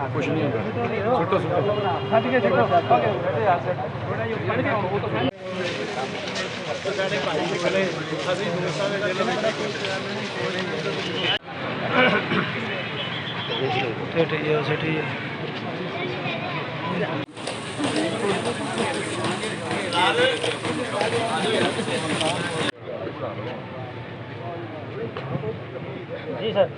कुछ नहीं जी सर।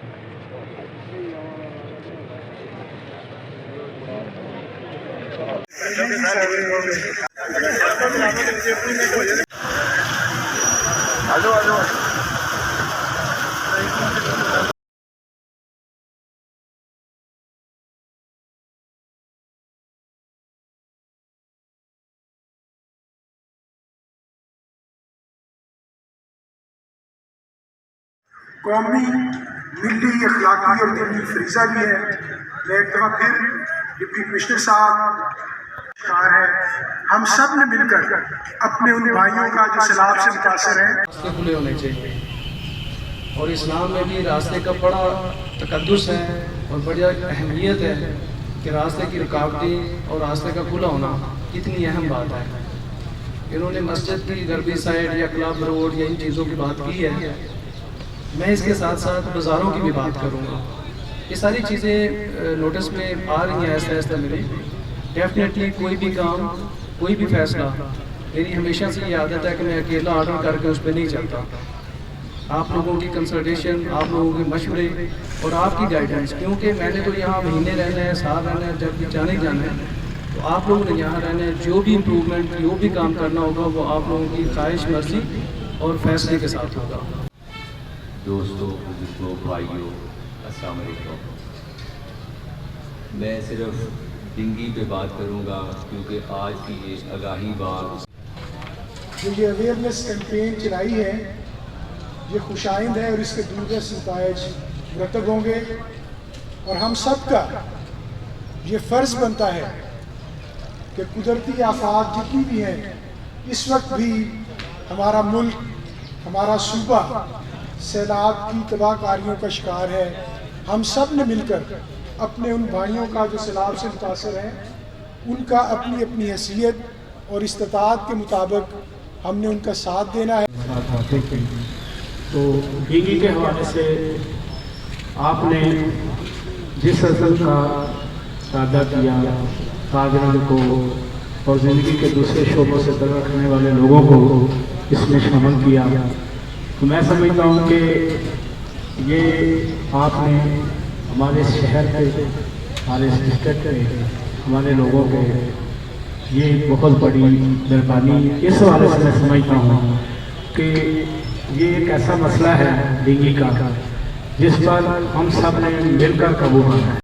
कौमी मिली अखलाकी और दीनी फरीज़ा भी है। मैं एक दफ़ा फिर डिप्टी कमिश्नर साहब है, हम सब ने मिलकर अपने उन भाइयों का जो सैलाब से मुतासर हैं, रास्ते खुले होने चाहिए। और इस्लाम में भी रास्ते का बड़ा तकद्दुस है और बड़ी अहमियत है कि रास्ते की रुकावटें और रास्ते का खुला होना कितनी अहम बात है। इन्होंने मस्जिद की गरबी साइड या क्लब रोड या इन चीज़ों की बात की है। मैं इसके साथ साथ बाज़ारों की भी बात करूँगा। ये सारी चीज़ें नोटिस में आ रही हैं ऐसा ऐसा मेरे। डेफिनेटली कोई भी काम, कोई भी फैसला, मेरी हमेशा से ये आदत है कि मैं अकेला ऑर्डर करके उस पर नहीं चलता। आप लोगों की कंसल्टेशन, आप लोगों के मशवरे और आपकी गाइडेंस, क्योंकि मैंने तो यहाँ महीने रहना है, साल रहना है, जब भी जाने जाना है, तो आप लोगों ने यहाँ रहना है। जो भी इम्प्रूवमेंट, जो भी काम करना होगा वो आप लोगों की ख्वाहिश, मर्जी और फैसले के साथ होगा। दोस्तों, बुजुर्गों, भाइयों, अस्सलाम वालेकुम। मैं सिर्फ डिंगी पे बात करूंगा क्योंकि आज की ये आगाही बात जो ये अवेयरनेस कैंपेन चलाई है, ये खुशाइंद है और इसके दूरदर्श नताइज मुरतब होंगे। और हम सब का ये फ़र्ज़ बनता है कि कुदरती आफात जितनी भी हैं, इस वक्त भी हमारा मुल्क, हमारा सूबा सैलाब की तबाहकारियों का शिकार है। हम सब ने मिलकर अपने उन भाइयों का जो सैलाब से मुतासर हैं, उनका अपनी अपनी हैसियत और इस्तिताअत के मुताबिक हमने उनका साथ देना है। तो डिंगी के हवाले से आपने जिस अज़ल का सादा किया, ताजरन को और ज़िंदगी के दूसरे शोबों से तल्लुक़ रखने वाले लोगों को इसमें शामिल किया, तो मैं समझता हूँ कि ये आपने हमारे शहर के, हमारे डिस्ट्रिक्ट के, हमारे लोगों के ये बहुत बड़ी मेहरबानी। इस हवाले से मैं समझता हूँ कि ये एक ऐसा मसला है डिंगी का जिस पर हम सब ने मिलकर काबू पाना है।